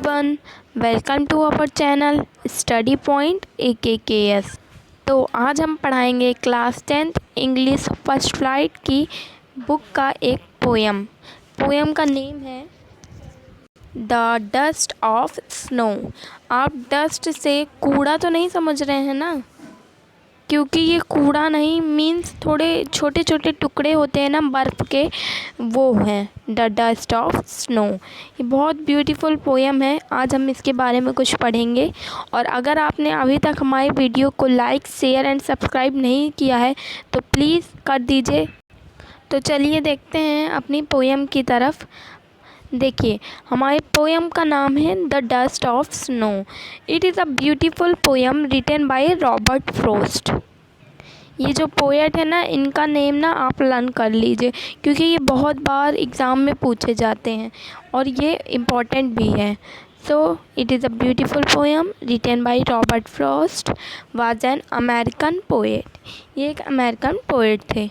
everyone, welcome to our channel study point AKKS। तो आज हम पढ़ाएंगे class 10th English first flight की बुक का एक पोएम का नेम है द डस्ट ऑफ स्नो। आप डस्ट से कूड़ा तो नहीं समझ रहे हैं ना, क्योंकि ये कूड़ा नहीं मीन्स थोड़े छोटे छोटे टुकड़े होते हैं ना बर्फ़ के, वो हैं द डस्ट ऑफ स्नो। ये बहुत ब्यूटीफुल पोएम है। आज हम इसके बारे में कुछ पढ़ेंगे। और अगर आपने अभी तक हमारी वीडियो को लाइक शेयर एंड सब्सक्राइब नहीं किया है तो प्लीज़ कर दीजिए। तो चलिए देखते हैं अपनी पोएम की तरफ। देखिए, हमारे पोएम का नाम है the dust of snow. It is a beautiful poem written by Robert Frost. ये जो पोएट है ना, इनका नेम ना आप लर्न कर लीजिए, क्योंकि ये बहुत बार एग्ज़ाम में पूछे जाते हैं और ये इम्पॉर्टेंट भी है। So it is a beautiful poem written by Robert Frost was an American poet. ये एक अमेरिकन पोएट थे।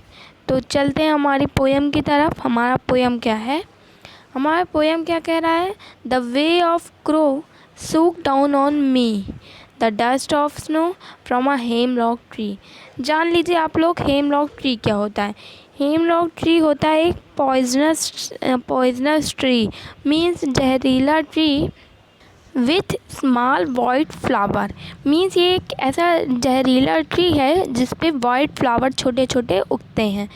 तो चलते हैं हमारी पोएम की तरफ। हमारा पोएम क्या है, हमारा पोएम क्या कह रहा है। The way of crow shook down on me the dust of snow from a hemlock tree. जान लीजिए आप लोग, हेमलॉक ट्री क्या होता है। हेमलॉक ट्री होता है एक पॉइजनस ट्री, मीन्स जहरीला tree with small white flower. Means ये एक ऐसा जहरीला ट्री है जिस पे वाइट फ्लावर छोटे छोटे उगते हैं।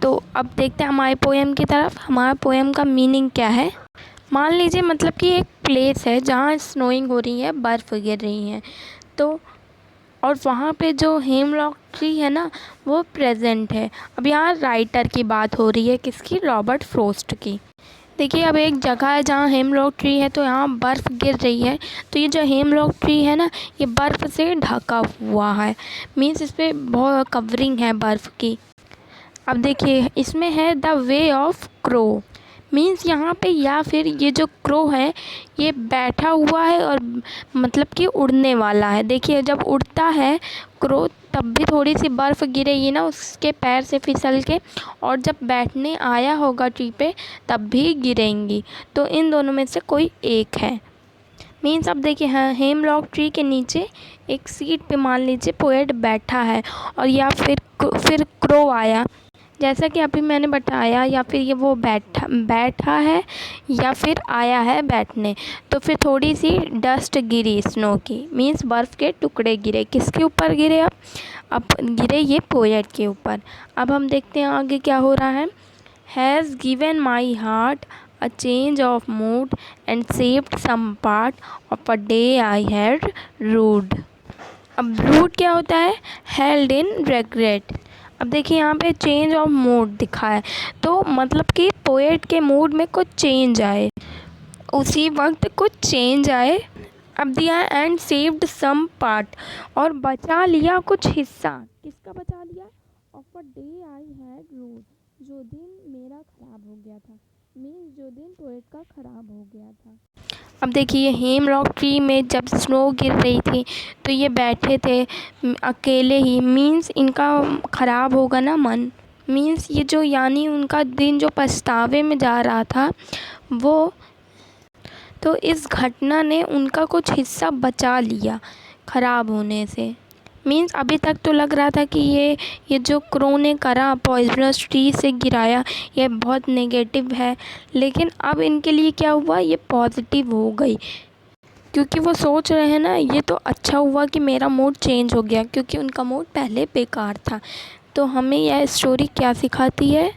तो अब देखते हैं हमारे पोएम की तरफ। हमारा पोएम का मीनिंग क्या है। मान लीजिए मतलब कि एक प्लेस है जहाँ स्नोइंग हो रही है, बर्फ़ गिर रही है, तो और वहाँ पे जो हेमलॉक ट्री है ना वो प्रेजेंट है। अब यहाँ राइटर की बात हो रही है, किसकी, रॉबर्ट फ्रॉस्ट की। देखिए, अब एक जगह है जहाँ हेमलॉक ट्री है, तो यहाँ बर्फ़ गिर रही है। तो ये जो हेमलॉक ट्री है ना, ये बर्फ़ से ढका हुआ है, मीन्स इस पर बहुत कवरिंग है बर्फ़ की। अब देखिए, इसमें है the way of crow, means यहाँ पे या फिर ये जो क्रो है ये बैठा हुआ है और मतलब कि उड़ने वाला है। देखिए, जब उड़ता है क्रो तब भी थोड़ी सी बर्फ़ गिरेगी ना उसके पैर से फिसल के, और जब बैठने आया होगा ट्री पे तब भी गिरेंगी। तो इन दोनों में से कोई एक है। मीन्स अब देखिए, हाँ, हेमलॉक ट्री के नीचे एक सीट पे मान लीजिए पोएट बैठा है, और या फिर क्रो आया, जैसा कि अभी मैंने बताया, या फिर ये वो बैठा है या फिर आया है बैठने। तो फिर थोड़ी सी डस्ट गिरी स्नो की, मीन्स बर्फ़ के टुकड़े गिरे। किसके ऊपर गिरे, अब गिरे ये पोएट के ऊपर। अब हम देखते हैं आगे क्या हो रहा है। Has given my heart a change of mood and saved some part of a day I had rued. अब रूड क्या होता है, हेल्ड इन रेग्रेट। अब देखिए, यहाँ पे चेंज ऑफ मूड दिखा है, तो मतलब कि पोएट के मूड में कुछ चेंज आए, उसी वक्त कुछ चेंज आए। अब दिया एंड सेव्ड सम पार्ट, और बचा लिया कुछ हिस्सा। किसका बचा लिया, of a day I had rued, जो दिन मेरा ख़राब हो गया था, मीन्स जो दिन पोएट का ख़राब हो गया था। अब देखिए, हेमलॉक ट्री में जब स्नो गिर रही थी तो ये बैठे थे अकेले ही, मीन्स इनका ख़राब होगा ना मन, मीन्स ये जो यानी उनका दिन जो पछतावे में जा रहा था वो, तो इस घटना ने उनका कुछ हिस्सा बचा लिया ख़राब होने से। मीन्स अभी तक तो लग रहा था कि ये जो क्रो ने करा, पॉइजनस ट्री से गिराया, ये बहुत नेगेटिव है, लेकिन अब इनके लिए क्या हुआ, ये पॉजिटिव हो गई, क्योंकि वो सोच रहे हैं ना, ये तो अच्छा हुआ कि मेरा मूड चेंज हो गया, क्योंकि उनका मूड पहले बेकार था। तो हमें यह स्टोरी क्या सिखाती है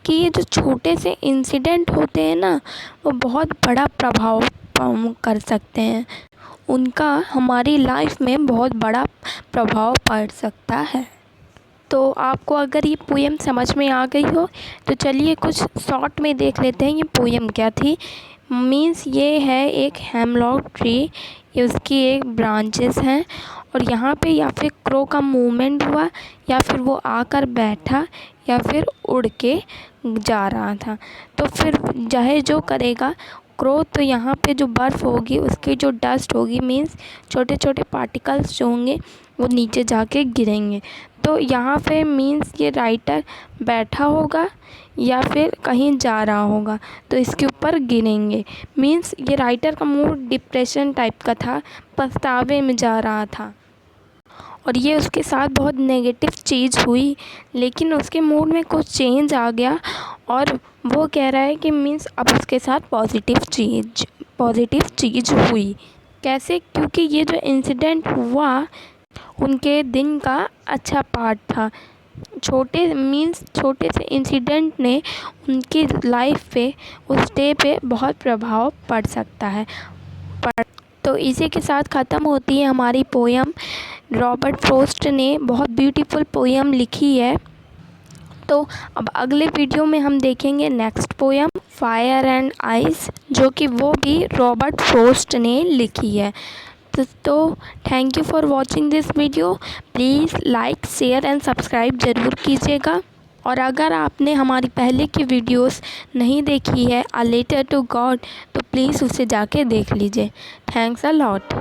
कि ये जो छोटे से इंसिडेंट होते हैं ना, वो बहुत बड़ा प्रभाव कर सकते हैं, उनका हमारी लाइफ में बहुत बड़ा प्रभाव पड़ सकता है। तो आपको अगर ये पोएम समझ में आ गई हो तो चलिए कुछ शॉर्ट में देख लेते हैं ये पोएम क्या थी। मीन्स ये है एक हेमलॉक ट्री, ये उसकी एक ब्रांचेस हैं, और यहाँ पे या फिर क्रो का मूवमेंट हुआ, या फिर वो आकर बैठा, या फिर उड़ के जा रहा था। तो फिर चाहे जो करेगा ग्रोथ तो यहाँ पे जो बर्फ़ होगी उसकी जो डस्ट होगी मीन्स छोटे छोटे पार्टिकल्स जो होंगे वो नीचे जाके गिरेंगे। तो यहाँ पे मीन्स ये राइटर बैठा होगा या फिर कहीं जा रहा होगा तो इसके ऊपर गिरेंगे। मीन्स ये राइटर का मूड डिप्रेशन टाइप का था, पछतावे में जा रहा था और ये उसके साथ बहुत नेगेटिव चीज़ हुई, लेकिन उसके मूड में कुछ चेंज आ गया और वो कह रहा है कि मीन्स अब उसके साथ पॉजिटिव चीज़ हुई। कैसे? क्योंकि ये जो इंसिडेंट हुआ उनके दिन का अच्छा पार्ट था। छोटे से इंसिडेंट ने उनकी लाइफ पे उस डे पे बहुत प्रभाव पड़ सकता है। तो इसी के साथ ख़त्म होती है हमारी पोयम। रॉबर्ट फ्रॉस्ट ने बहुत ब्यूटीफुल पोयम लिखी है। तो अब अगले वीडियो में हम देखेंगे next poem fire and ice, जो कि वो भी रॉबर्ट फ्रॉस्ट ने लिखी है। तो thank you for watching this video. Please like share and subscribe ज़रूर कीजिएगा। और अगर आपने हमारी पहले की वीडियोस नहीं देखी है अ लेटर टू गॉड तो प्लीज़ उसे जाके देख लीजिए। Thanks a lot.